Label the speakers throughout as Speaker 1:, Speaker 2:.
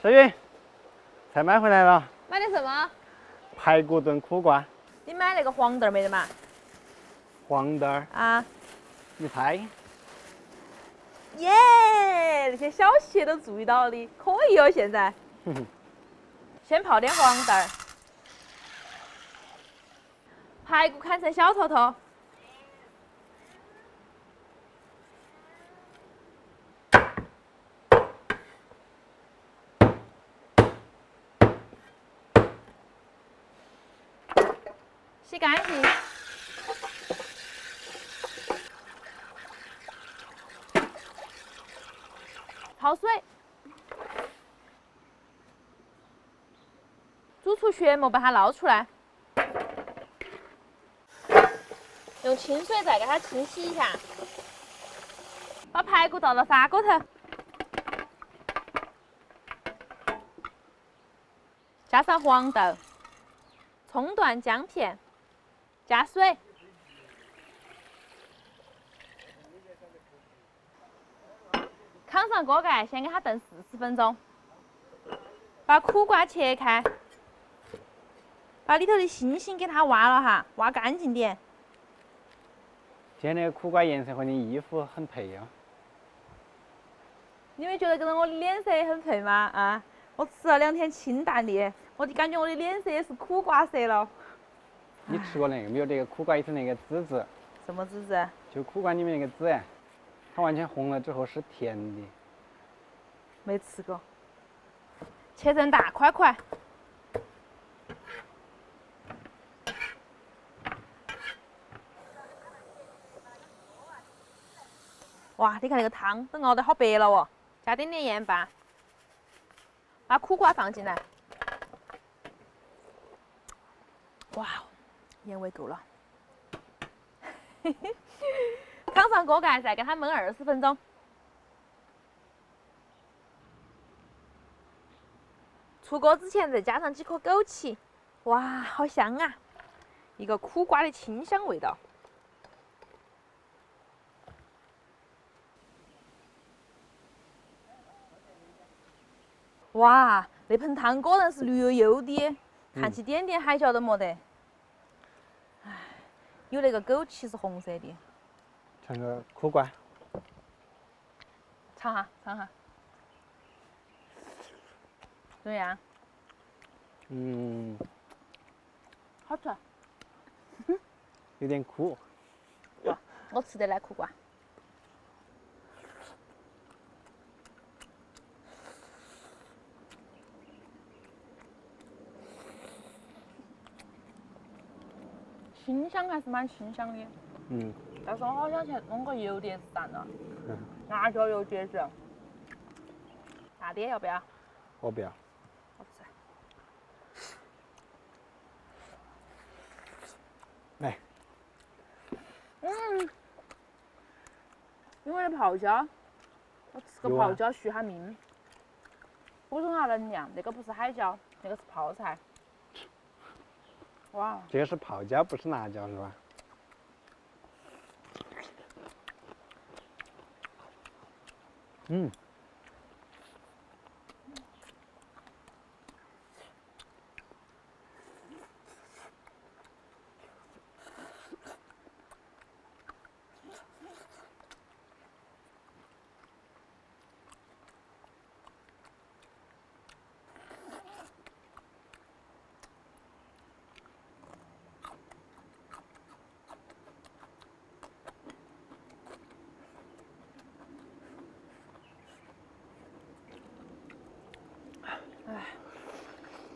Speaker 1: 小云，菜买回来了，
Speaker 2: 买的什么？
Speaker 1: 排骨炖苦瓜。
Speaker 2: 你买那个黄豆儿没得嘛？
Speaker 1: 黄豆儿，
Speaker 2: 啊，
Speaker 1: 你猜？
Speaker 2: 耶！那些小细节都注意到了的，可以哦。现在，先泡点黄豆儿，排骨砍成小坨坨，洗干净。焯水，煮出血沫，把它捞出来，用清水再给它清洗一下，把排骨倒到砂锅头，加上黄豆、葱段、姜片，加水。扛上锅盖，先给它炖40分钟。把苦瓜切开，把里头的心心给它挖了哈，挖干净点。
Speaker 1: 今天那个苦瓜颜色和你衣服很配哦。
Speaker 2: 你没觉得跟着我的脸色也很配吗？啊，我吃了2天清淡的，我就感觉我的脸色也是苦瓜色了。
Speaker 1: 你吃过那个没有？那个苦瓜里头那个籽籽，
Speaker 2: 什么籽籽？
Speaker 1: 就苦瓜里面那个籽，它完全红了之后是甜的。
Speaker 2: 没吃过。切成大块块。哇，你看那个汤都熬得好白了哦，加点点盐巴，把苦瓜放进来。哇，盐味够了。扛上锅盖，再给它焖20分钟。出锅之前再加上几颗枸杞，哇，好香啊！一个苦瓜的清香味道。哇，那盆汤果然是绿油油的，看起点点海椒都没得。唉，有那个枸杞是红色的。
Speaker 1: 尝个苦瓜，
Speaker 2: 尝哈，尝哈。怎么样？好吃。
Speaker 1: 有点苦。
Speaker 2: 哇，我吃得来苦瓜。清香还是蛮清香的。但是我好想去弄个油碟子蛋了。辣椒油碟子。大点要不要？
Speaker 1: 我不要。
Speaker 2: 好吃。
Speaker 1: 来。
Speaker 2: 因为泡椒，我吃个泡椒续下命，补充下能量。那个不是海椒，那个是泡菜。哇！
Speaker 1: 这个是泡椒，不是辣椒，是吧？
Speaker 2: 唉，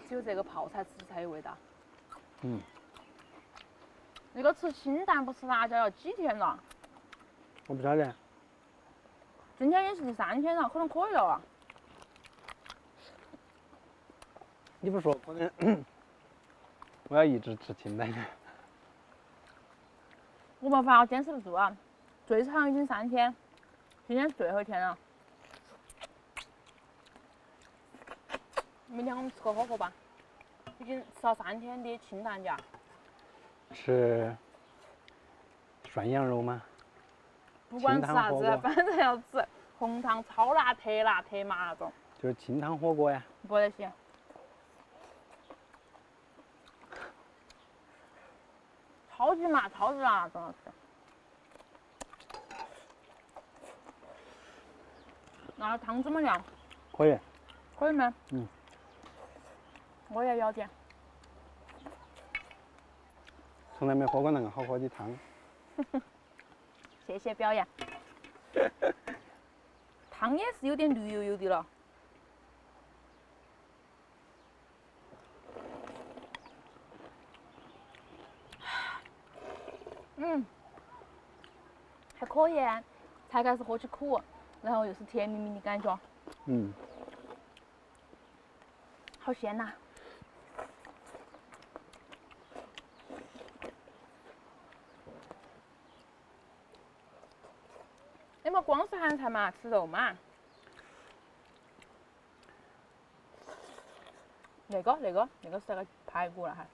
Speaker 2: 只有这个泡菜吃才有味道。那个吃清淡不吃辣椒要几天了？
Speaker 1: 我不晓得。
Speaker 2: 今天也是第3天了，可能可以了啊。
Speaker 1: 你不说可能我要一直吃清淡的。
Speaker 2: 我没法，我坚持不住啊！最长已经3天，今天是最后一天了。明天我们吃个火锅吧，已经吃了3天的清淡家。
Speaker 1: 吃涮羊肉吗？
Speaker 2: 不管吃啥子，反正要吃红汤超辣、特辣特麻那种。
Speaker 1: 就是清汤火锅呀。
Speaker 2: 不得行。超级辣，超级辣，真的是。那汤怎么样？
Speaker 1: 可以。
Speaker 2: 可以吗？
Speaker 1: 嗯。
Speaker 2: 我也要点。
Speaker 1: 从来没喝过那个好喝的汤。
Speaker 2: 谢谢表扬。汤也是有点绿油油的了。还可以，才开始喝起苦，然后又是甜蜜蜜的感觉。好鲜呐！你们光是咸菜嘛，吃肉嘛？那个是那个排骨了哈。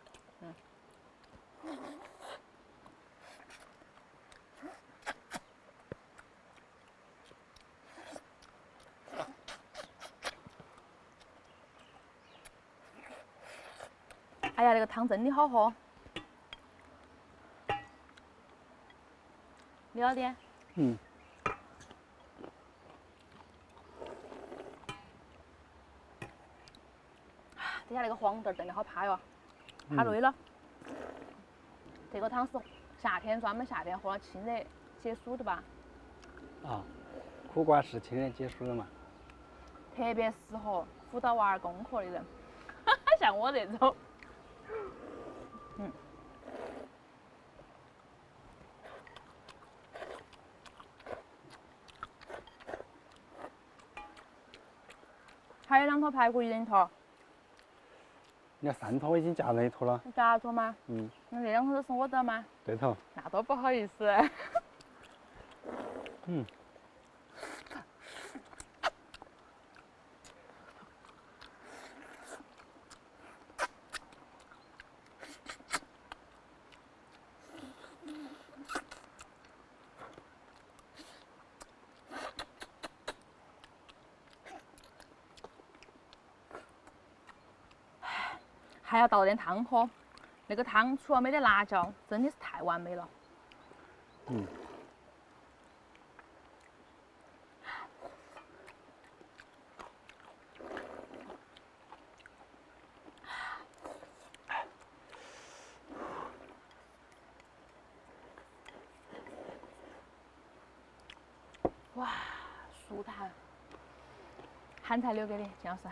Speaker 2: 哎呀，那个汤真的好喝。你要点？底下那个黄豆炖的好趴哟，趴累了。这个汤是夏天专门夏天喝了清热解暑的吧？
Speaker 1: 啊，苦瓜是清热解暑的嘛？
Speaker 2: 特别适合辅导娃儿功课的人，像我这种。还有2坨排骨，一人一坨。
Speaker 1: 你看3坨我已经夹了1坨了。
Speaker 2: 你夹坨吗？那这2坨都是我的吗？
Speaker 1: 对头。
Speaker 2: 那多不好意思。还要倒点汤喝，那个汤除了没得辣椒，真的是太完美了。哇，舒坦。咸菜留给你，金老师。